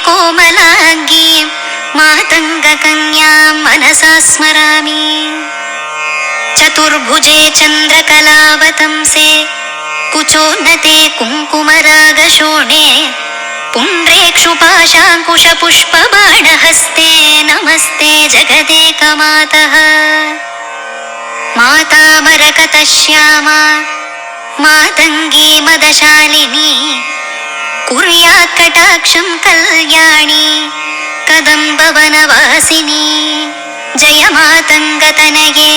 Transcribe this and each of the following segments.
कोमलाङ्गीं मातङ्गकन्यां मनसा स्मरामि। चतुर्भुजे चन्द्रकलावतंसे कुचोन्नते कुङ्कुमरागशोणे पुण्ड्रेक्षुपाशाङ्कुशपुष्पबाणहस्ते नमस्ते जगदेकमातः। मातामरकतश्यामा मातङ्गी मदशालिनी कुर्यात् कटाक्षं कल्याणी कदम्बवनवासिनी। जय मातङ्गतनये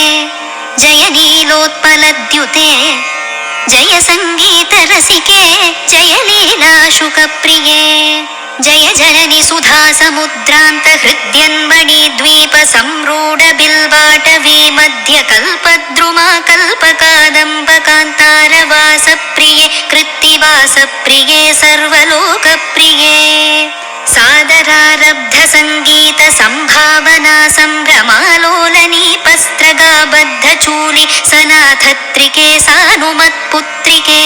जय नीलोत्पलद्युते जय सङ्गीतरसिके जय लीलाशुकप्रिये। जय जननि सुधासमुद्रान्तहृद्यन्मणि द्वीपसंरूढबिल्वाटवी मध्यकल्पद्रुमा कल्पकादम्बकान्तारवासप्रिये कृत्तिवासप्रिये सर्वलोकप्रिये। सादरारब्धसङ्गीतसम्भावना सम्भ्रमालोलनीपस्त्रगाबद्धचूलि सनाथत्रिके सानुमत्पुत्रिके।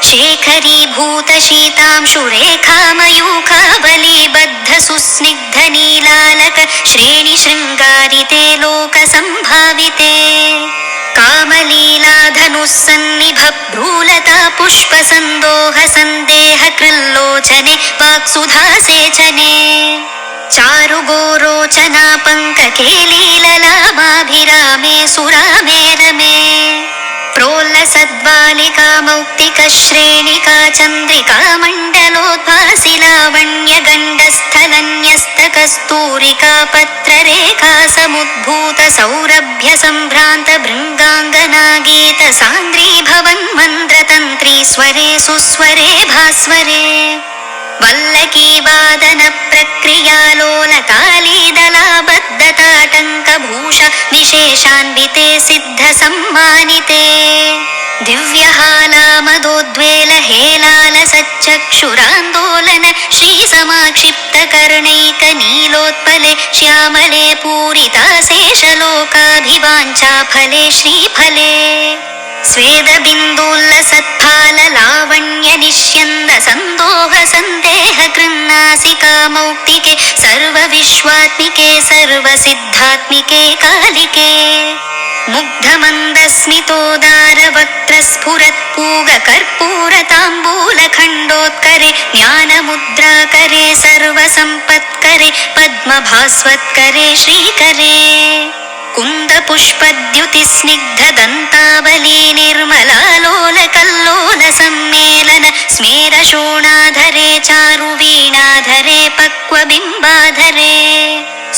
शेखरीभूतशीतांशुरेखामयूखाबलीबद्धसुस्निग्धनीलालक श्रेणिशृङ्गारिते लोकसम्भाविते। कामलीलाधनुस्सन्निभभ्रूलता पुष्पसन्दोहसन्देहकृल्लोचने वाक्सुधासेचने। चारुगोरोचना पङ्ककेलीललामाभिरामे सुरामे रमे। प्रोल्लसद्बालिका मौक्तिकश्रेणिका चन्द्रिका मण्डलोद्भासि लावण्यगण्डस्थलन्यस्तकस्तूरिका पत्ररेखा समुद्भूत सौरभ्य सम्भ्रान्त भृङ्गाङ्गना गीत सान्द्री भवन्मन्द्रतन्त्री स्वरे सुस्वरे भास्वरे। वल्लकी वादन प्रक्रियालोलकालीदलाबद्धताटङ्कभूष विशेषान्विते सिद्धसम्मानिते। दिव्यहालामदोद्वेल हेलालसच्चक्षुरान्दोलन श्रीसमाक्षिप्तकर्णैकनीलोत्पले श्यामले पूरिताशेषलोकाभिवाञ्छाफले श्रीफले। स्वेदबिन्दुल्लसत्फाललावण्यनिष्यन्दसन्दोहसन्देहकृन्नासिका मौक्तिके सर्वविश्वात्मिके सर्वसिद्धात्मिके कालिके। मुग्धमन्दस्मितोदारवक्त्रस्फुरत्पूगकर्पूरताम्बूलखण्डोत्करे ज्ञानमुद्राकरे सर्वसम्पत्करे पद्मभास्वत्करे श्रीकरे। कुन्दपुष्पद्युतिस्निग्धदन्तावली निर्मलालोलकल्लोलसम्मेलन स्मेरशोणाधरे चारुवीणाधरे पक्वबिम्बाधरे।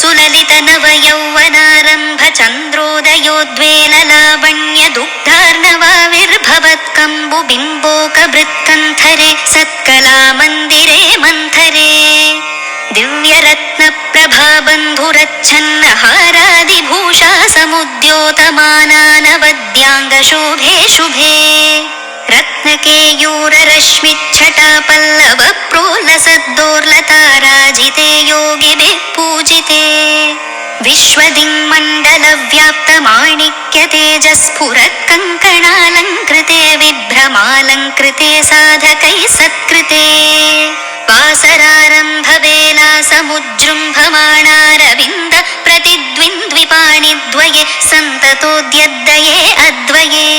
सुललितनवयौवनारम्भ चन्द्रोदयोद्वेललावण्यदुग्धार्णवाविर्भवत्कम्बुबिम्बोकबृत्कन्थरे सत्कलामन्दिरे मन्थरे। दिव्यरत्नप्रभाबन्धुरच्छन्नहारादिभूषा समुद्योतमानानवद्याङ्गशोभे शुभे। रत्नकेयूररश्मिच्छटापल्लव प्रोल्लसद्दोर्लताराजिते योगिभिः पूजिते। विश्वदिङ्मण्डलव्याप्तमाणिक्यतेजस्फुरत्कङ्कणालङ्कृते विभ्रमालङ्कृते साधकैः सत्कृते। वासरारम्भवेलासमुज्जृम्भमाणारविन्द प्रतिद्विन्द्विपाणिद्वये सन्ततोद्यद्दये अद्वये।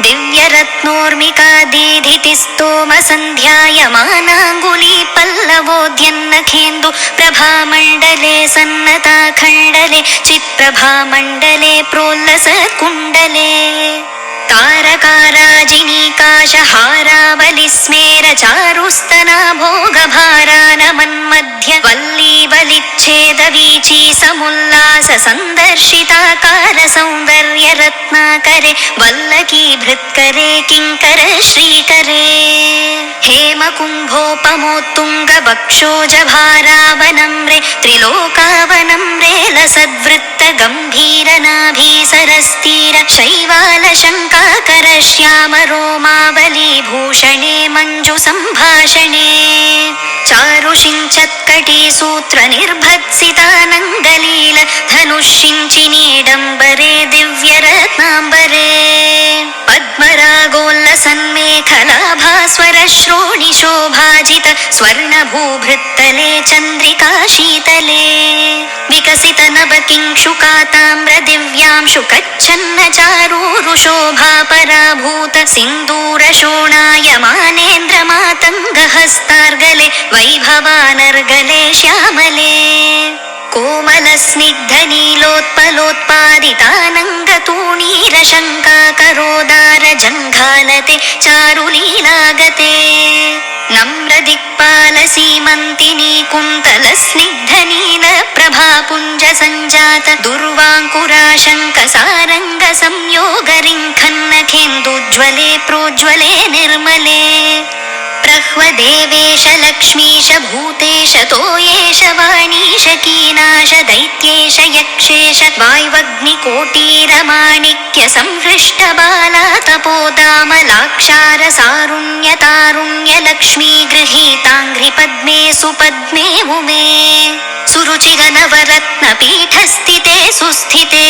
दिव्यरत्नोर्मिका दीधितिस्तोमसन्ध्यायमानाङ्गुली पल्लवोद्यन्नखेन्दु प्रभामण्डले सन्नताखण्डले चित्प्रभामण्डले प्रोल्लसत्कुण्डले। तारकाराजिनीकाशहारावलिस्मेरचारुस्तना भोगभारानमन्मध्य वल्लीवलिच्छेदवीची समुल्लास सन्दर्शिताकार सौन्दर्यरत्नाकरे वल्लकीभृत्करे किङ्कर श्रीकरे। हेमकुम्भोपमोत्तुङ्गवक्षोजभारावनम्रे त्रिलोकावनम्रे लसद्वृत्तगम्भीरनाभीसरस्तीर शैवालशङ्काकर श्यामरोमावलीभूषणे मञ्जुसम्भाषणे। चारुषिञ्चत्कटीसूत्रनिर्भत्सितानङ्गलील धनुषिञ्चिनीडम्बरे दिव्यरत्नाम्बरे। पद्मरागोल्लसन्मेखलाभास्वरश्रोणिशोभा विराजित स्वर्णभूभृत्तले चन्द्रिका शीतले विकसित नवकिङ्क्षुका ताम्रदिव्यांशु कच्छन्न चारूरुशोभापराभूत सिन्दूरशोणायमानेन्द्रमातङ्गहस्तार्गले वैभवानर्गले श्यामले कोमलस्निग्धनीलोत्पलोत्पादितानङ्गतूणीरशङ्काकरोदारजङ्घालते चारुलीलागते नम्रदिक्पालसीमन्तिनी कुन्तलस्निग्धनीलप्रभापुञ्जसञ्जात दुर्वाङ्कुराशङ्कसारङ्गसंयोगरिङ्खन्नखेन्दुज्ज्वले प्रोज्ज्वले निर्मले प्रह्वदेवेश लक्ष्मीश भूतेश तोयेश वाणीश कीनाश दैत्येश यक्षेश वाय्वग्निकोटीरमाणिक्य संहृष्ट बाला तपोदामलाक्षार सारुण्यतारुण्य लक्ष्मी गृहीताङ्घ्रिपद्मे सुपद्मे उमे सुरुचिरनवरत्नपीठस्थिते सुस्थिते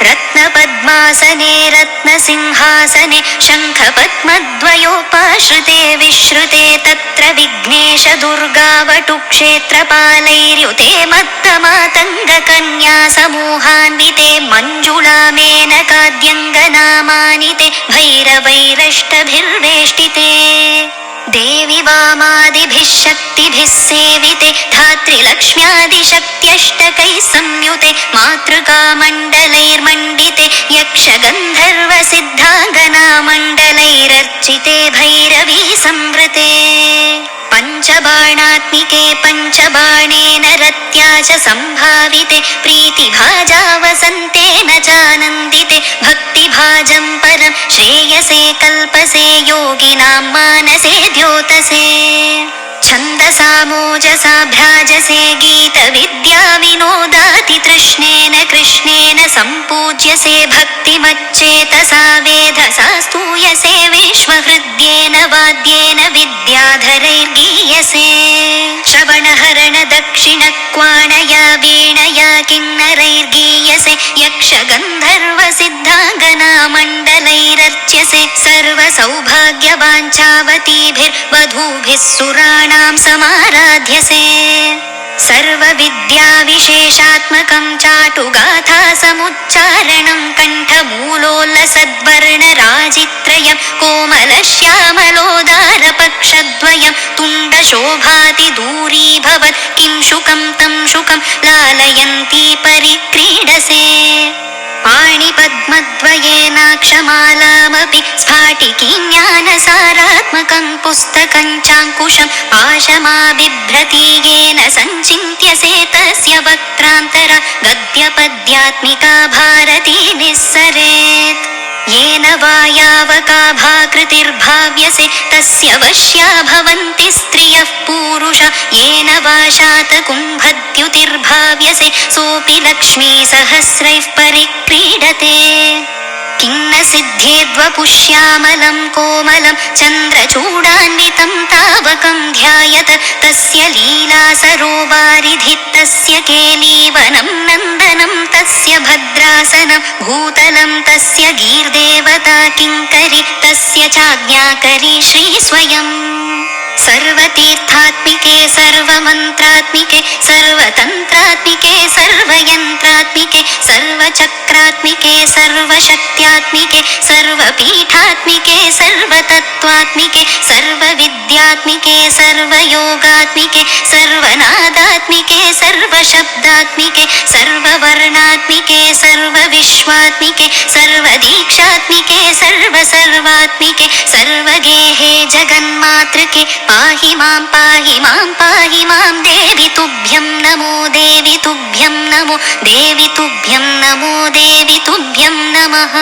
रत्नपद्मासने रत्नसिंहासने शङ्खपद्मद्वयोपाश्रिते विश्रुते तत्र विघ्नेश दुर्गावटुक्षेत्रपालैर्युते मत्तमातङ्गकन्या समूहान्विते मञ्जुला मेनकाद्यङ्गनामानिते भैरवैरष्टभिर्वेष्टिते देवि वामादिभिः शक्तिभिः सेविते धात्रिलक्ष्म्यादिशक्त्यष्टकैः संयुते मातृकामण्डलैर्मण्डिते यक्षगन्धर्वसिद्धाङ्गनामण्डलैरर्चिते भैरवी संवृते पञ्चबाणात्मिके पञ्चबाणेन रत्या च सम्भाविते प्रीतिभाजा वसन्तेन चानन्दिते भक्तिभाजं परं श्रेयसे कल्पसे योगिनां मानसे द्योतसे छन्दसामोजसा भ्राजसे गीतविद्या विनोदातितृष्णेन कृष्णेन सम्पूज्यसे भक्तिमच्चेतसा वेधसा स्तूयसे विश्वहृद्येन वाद्येन विद्याधरैर्गीयसे श्रवणहरण दक्षिणक्वाणया वीणया किन्नरैर्गीयसे यक्षगन्धर्वसिद्धाङ्गनामण्डलैरर्च्यसे सर्वसौभाग्यवाञ्छावतीभिर्वधूभिः सुराणां समाराध्यसे सर्वविद्याविशेषात्मकं चाटुगाथा समुच्चारणं कण्ठमूलोल्लसद्वर्णराजित्रयं कोमलश्यामलोदारपक्षद्वयं तुण्डशोभातिदूरीभवत् किं शुकं तं शुकं लालयन्ती परिक्रीडसे पाणिपद्मद्वयेनाक्षमालामपि स्फाटिकीं ज्ञानसारात्मकं पुस्तकं चाङ्कुशं पाशमाबिभ्रतीयेन सञ्चिन्त्यसे तस्य वक्त्रान्तरा गद्यपद्यात्मिका भारती निस्सरेत् येन वा यावकाभाकृतिर्भाव्यसे तस्य वश्या भवन्ति स्त्रियः पूरुषा येन वा शातकुम्भद्युतिर्भाव्यसे सोऽपि लक्ष्मीसहस्रैः परिक्रीडते किं न सिद्ध्येद्वपुष्यामलं कोमलं चन्द्रचूडान्वितं तावकं ध्यायत तस्य लीलासरोवारिधि तस्य केलीवनं नन्दनं तस्य भद्रासनं भूतलं तस्य गीर्देवता किङ्करी तस्य चाज्ञाकरी श्रीस्वयम् सर्वतीर्थात्मिके सर्वमन्त्रात्मिके सर्वतन्त्रात्मिके सर्वयन्त्रात्मिके सर्वचक्रात्मिके सर्वशक्त्यात्मिके सर्वपीठात्मिके सर्वतत्त्वात्मिके सर्वविद्यात्मिके सर्वयोगात्मिके सर्वनादात्मिके सर्वशब्दात्मिके सर्ववर्णात्मिके सर्वविश्वात्मिके सर्वदीक्षात्मिके सर्वसर्वात्मिके सर्वगेहे जगन्मातृके पाहि मां पाहि मां पाहि मां देवि तुभ्यं नमो देवि तुभ्यं नमो देवि तुभ्यं नमो देवि तुभ्यं नमः।